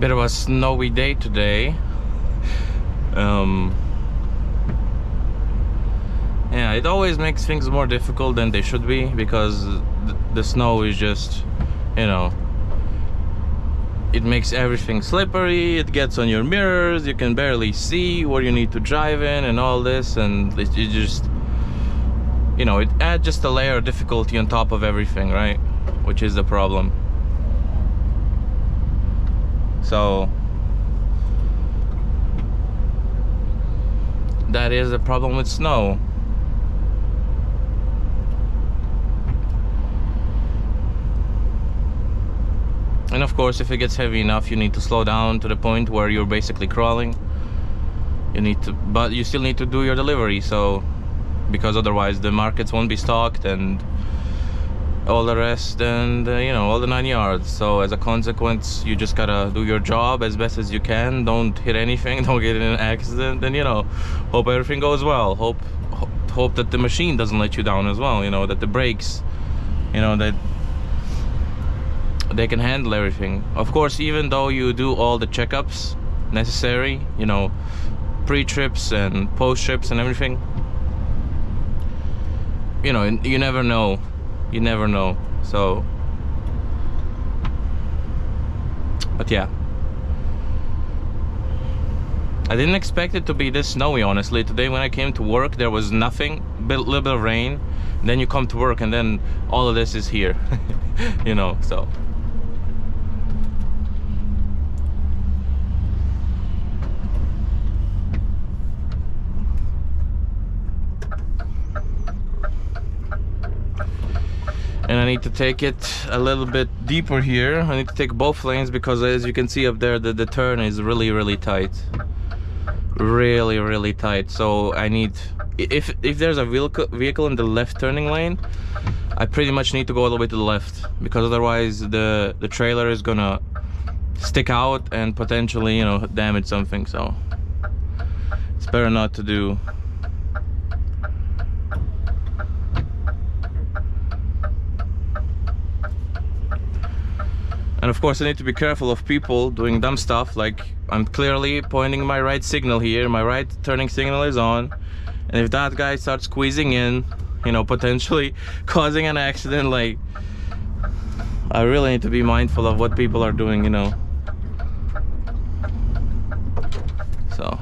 Bit of a snowy day today. Yeah, it always makes things more difficult than they should be, because the snow is just, you know, it makes everything slippery, it gets on your mirrors, you can barely see where you need to drive in and all this, and it just, you know, it adds just a layer of difficulty on top of everything, right? Which is the problem. So that is the problem with snow. And of course, if it gets heavy enough, you need to slow down to the point where you're basically crawling. You need to, but you still need to do your delivery, so, because otherwise the markets won't be stocked and all the rest, and you know, all the 9 yards. So as a consequence, you just gotta do your job as best as you can. Don't hit anything, don't get in an accident, and you know, hope everything goes well. Hope that the machine doesn't let you down as well, you know, that the brakes, you know, that they can handle everything. Of course, even though you do all the checkups necessary, you know, pre-trips and post-trips and everything, you know, you never know. You never know. So, but yeah, I didn't expect it to be this snowy, honestly. Today when I came to work, there was nothing, little bit of rain. Then you come to work and then all of this is here. You know, so and I need to take it a little bit deeper here. I need to take both lanes, because as you can see up there, the turn is really tight, really tight. So I need, if there's a vehicle in the left turning lane, I pretty much need to go all the way to the left, because otherwise the trailer is gonna stick out and potentially, you know, damage something. So it's better not to do. And of course, I need to be careful of people doing dumb stuff. Like, I'm clearly pointing my right signal here, my right turning signal is on, and if that guy starts squeezing in, you know, potentially causing an accident, like, I really need to be mindful of what people are doing, you know. So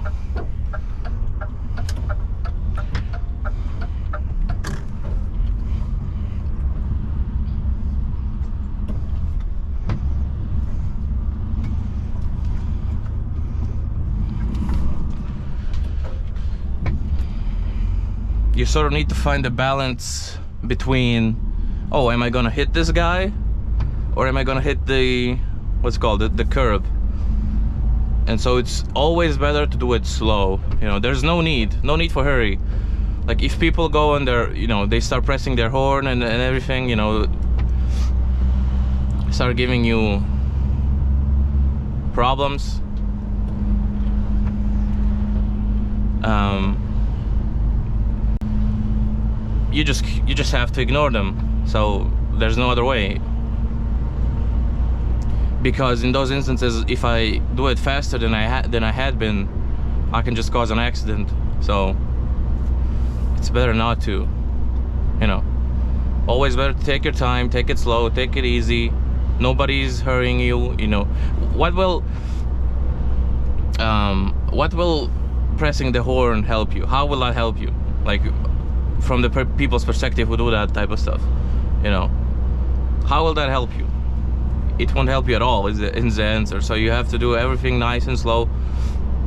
you sort of need to find a balance between, oh, am I gonna hit this guy, or am I gonna hit the, what's called the curb? And so it's always better to do it slow. You know, there's no need for hurry. Like, if people go and they're, you know, they start pressing their horn and everything, you know, start giving you problems, you just have to ignore them. So there's no other way, because in those instances, if I do it faster than I had been, I can just cause an accident. So it's better not to, you know, always better to take your time, take it slow, take it easy. Nobody's hurrying you, you know. What will pressing the horn help you? How will that help you? Like, from the people's perspective who do that type of stuff, you know, how will that help you? It won't help you at all, is the answer. So you have to do everything nice and slow,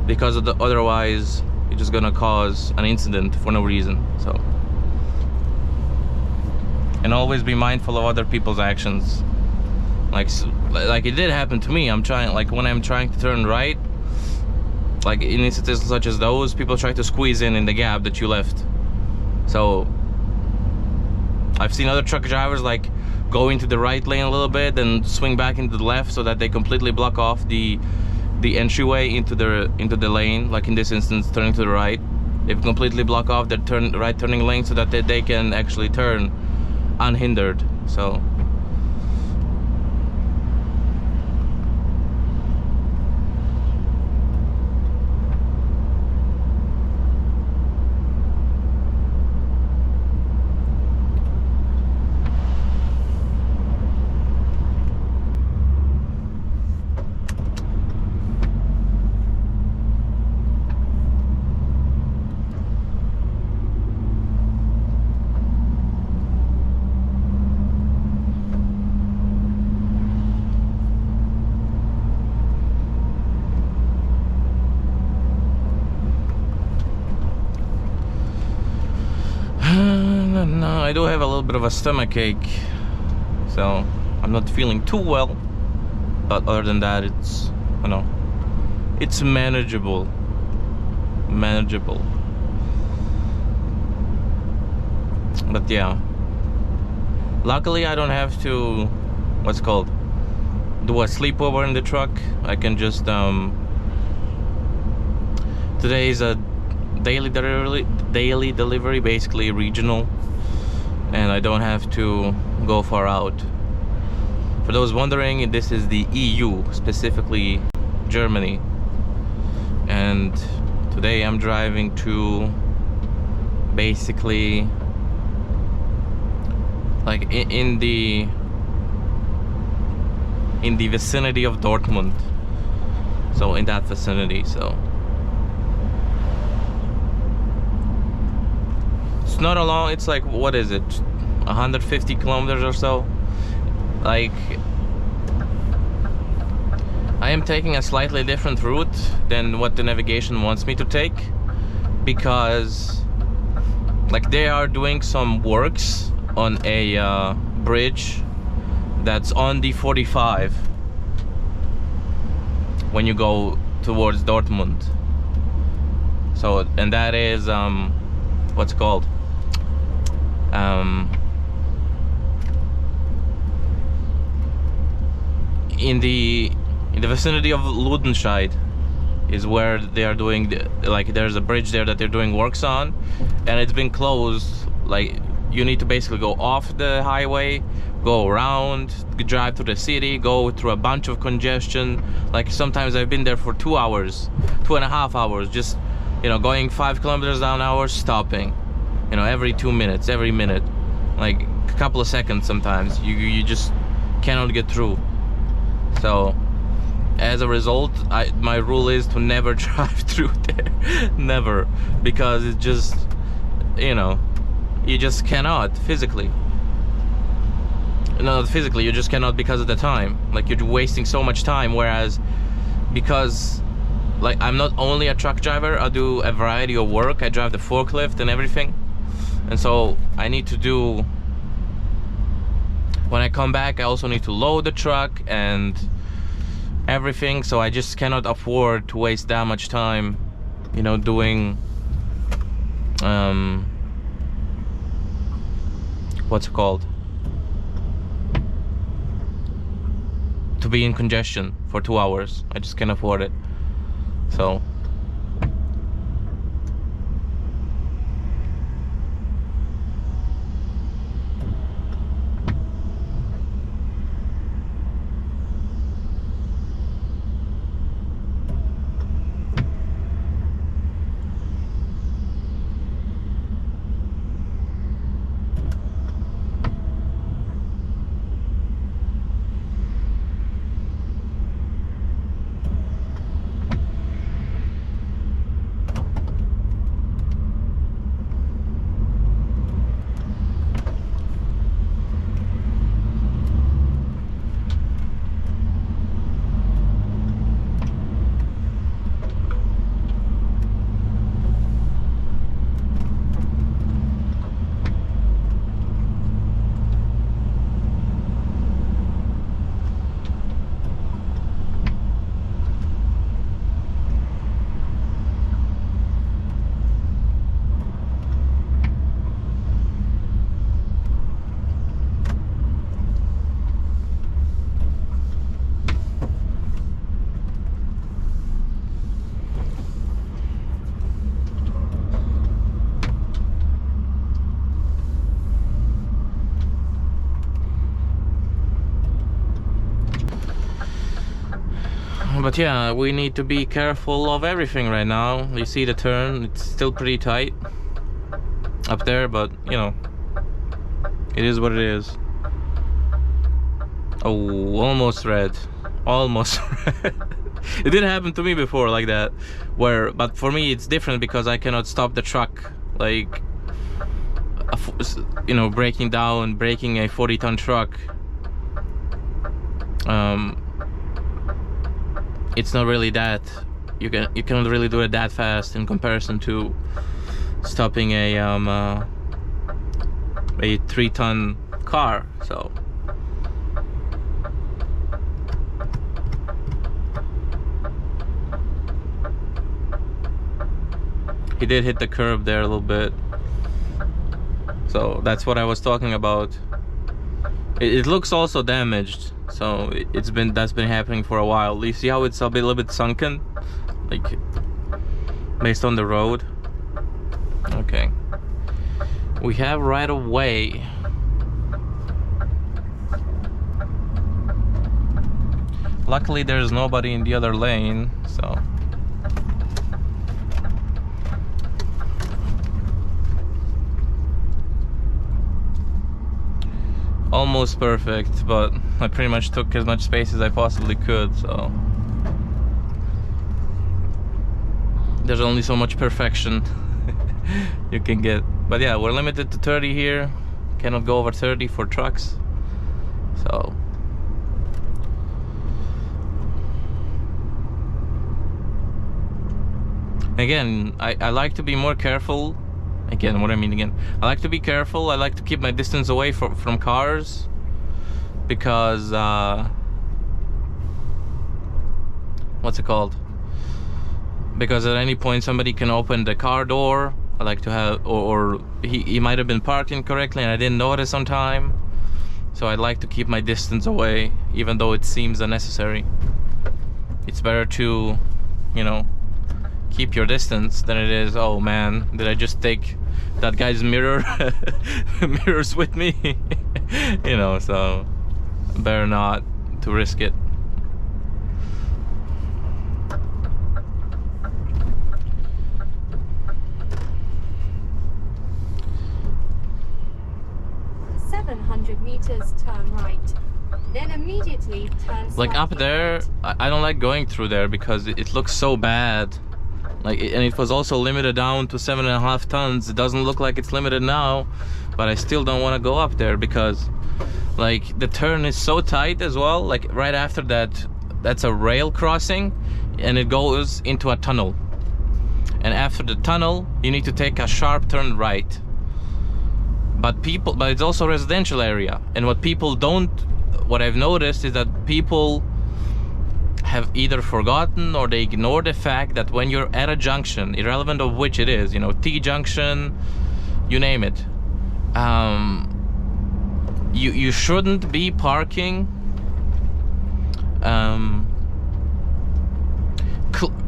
because otherwise you're just gonna cause an incident for no reason. So, and always be mindful of other people's actions. Like it did happen to me. Like, when I'm trying to turn right, like in instances such as those, people try to squeeze in the gap that you left. So I've seen other truck drivers like go into the right lane a little bit and swing back into the left, so that they completely block off the entryway into the lane. Like in this instance, turning to the right, they completely block off their right turning lane, so that they can actually turn unhindered. So And I do have a little bit of a stomach ache, so I'm not feeling too well. But other than that, it's, you know, it's manageable. But yeah, luckily I don't have to, what's it called, do a sleepover in the truck. I can just today is a daily delivery, basically regional, and I don't have to go far out. For those wondering, this is the EU, specifically Germany, and today I'm driving to basically like in the vicinity of Dortmund, so in that vicinity. So it's not a long, it's like, what is it, 150 kilometers or so. Like, I am taking a slightly different route than what the navigation wants me to take, because like they are doing some works on a bridge that's on the 45 when you go towards Dortmund. So, and that is what's it called, in the vicinity of Ludenscheid is where they are doing like there's a bridge there that they're doing works on, and it's been closed. Like, you need to basically go off the highway, go around, drive to the city, go through a bunch of congestion. Like, sometimes I've been there for 2 hours, 2.5 hours, just, you know, going 5 kilometers an hour, stopping, you know, every 2 minutes, every minute, like a couple of seconds. Sometimes you just cannot get through. So as a result, my rule is to never drive through there. Never, because it just, you know, you just cannot physically. Not physically, you just cannot, because of the time. Like, you're wasting so much time. Whereas, because like I'm not only a truck driver, I do a variety of work. I drive the forklift and everything, and so I need to do, when I come back, I also need to load the truck and everything. So I just cannot afford to waste that much time, you know, doing what's it called, to be in congestion for 2 hours. I just can't afford it. So but yeah, we need to be careful of everything right now. You see the turn, it's still pretty tight up there, but you know, it is what it is. Oh, almost red, almost red. It didn't happen to me before like that, but for me it's different because I cannot stop the truck. Like, you know, breaking a 40-ton truck, it's not really that, you cannot really do it that fast in comparison to stopping a a 3-ton car. So he did hit the curb there a little bit. So that's what I was talking about. It looks also damaged, so that's been happening for a while. You see how it's a little bit sunken, like based on the road. Okay, we have right of way. Luckily there's nobody in the other lane, so almost perfect, but I pretty much took as much space as I possibly could, so there's only so much perfection you can get. But yeah, we're limited to 30 here, cannot go over 30 for trucks. So again, I like to be more careful. Again, what I mean again, I like to be careful. I like to keep my distance away from cars, because what's it called? Because at any point somebody can open the car door. I like to have, or he might have been parked incorrectly and I didn't notice on time. So I like to keep my distance away, even though it seems unnecessary. It's better to, you know, keep your distance than it is, oh man, did I just take that guy's mirrors with me? You know, so better not to risk it. Meters, turn right, then immediately turn like up there. I don't like going through there because it looks so bad. Like, and it was also limited down to 7.5 tons. It doesn't look like it's limited now, but I still don't want to go up there because, like, the turn is so tight as well. Like right after that, that's a rail crossing, and it goes into a tunnel. And after the tunnel, you need to take a sharp turn right. But it's also a residential area, and what I've noticed is that people have either forgotten or they ignore the fact that when you're at a junction, irrelevant of which it is, you know, T-junction, you name it, you shouldn't be parking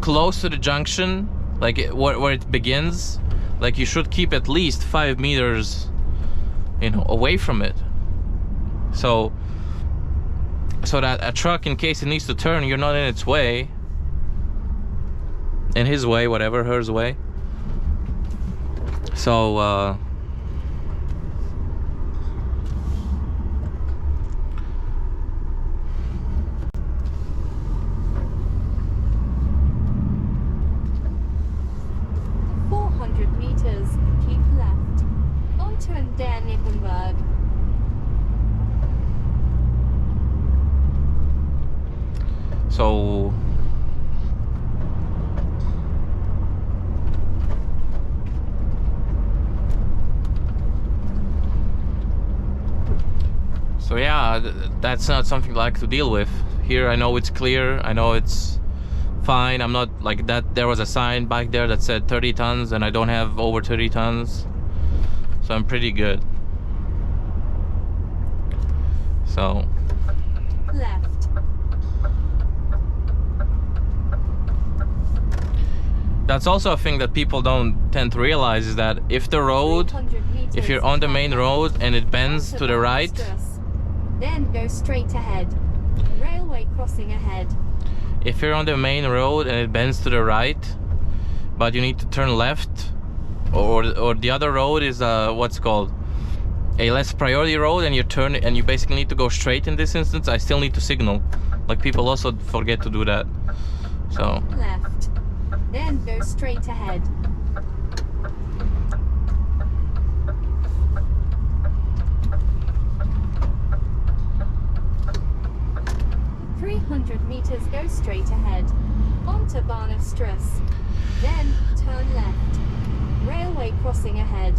close to the junction, like where it begins. Like, you should keep at least 5 meters, you know, away from it, so that a truck, in case it needs to turn, you're not in its way, in his way, whatever, hers way. So 400 meters, keep left onto Nippenberg. So yeah, that's not something I like to deal with. Here I know it's clear, I know it's fine. I'm not like that. There was a sign back there that said 30 tons and I don't have over 30 tons, so I'm pretty good. So left. That's also a thing that people don't tend to realize, is that if you're on the main road and it bends to the right, then go straight ahead. Railway crossing ahead. If you're on the main road and it bends to the right, but you need to turn left, or the other road is what's called a less priority road, and you basically need to go straight in this instance, I still need to signal. Like, people also forget to do that. So left, then go straight ahead. Meters, go straight ahead onto Barnestrasse, then turn left. Railway crossing ahead.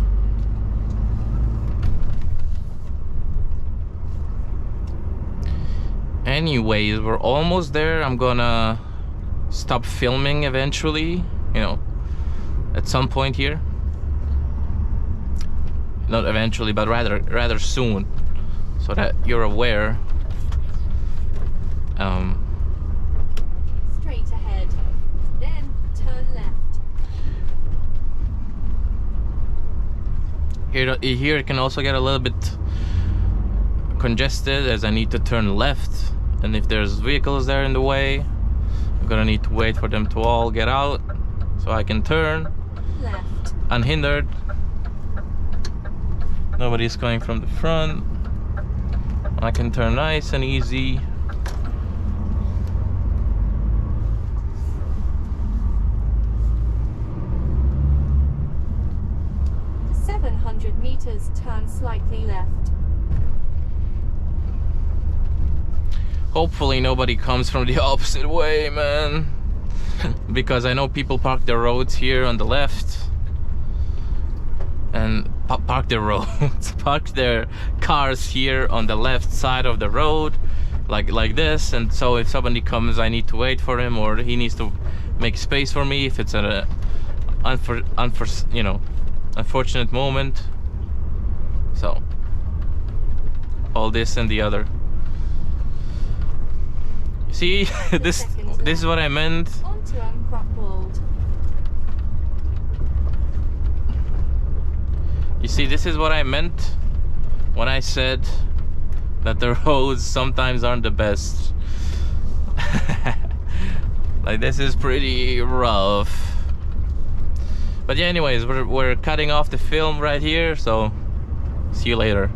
anyways, we're almost there. I'm gonna stop filming eventually, you know, at some point here. Not eventually, but rather soon, so that you're aware. Straight ahead, then turn left. Here it can also get a little bit congested as I need to turn left, and if there's vehicles there in the way, I'm gonna need to wait for them to all get out so I can turn Left. unhindered. Nobody's coming from the front. I can turn nice and easy. To 700 meters, turn slightly left. Hopefully nobody comes from the opposite way, man. Because I know people park their roads here on the left. And park their roads, park their cars here on the left side of the road, like this. And so if somebody comes, I need to wait for him, or he needs to make space for me if it's an unfortunate moment. So all this and the other. See, this is what I meant. Onto uncrumpled. You see, this is what I meant when I said that the roads sometimes aren't the best. Like, this is pretty rough. But yeah, anyways, we're cutting off the film right here, so see you later.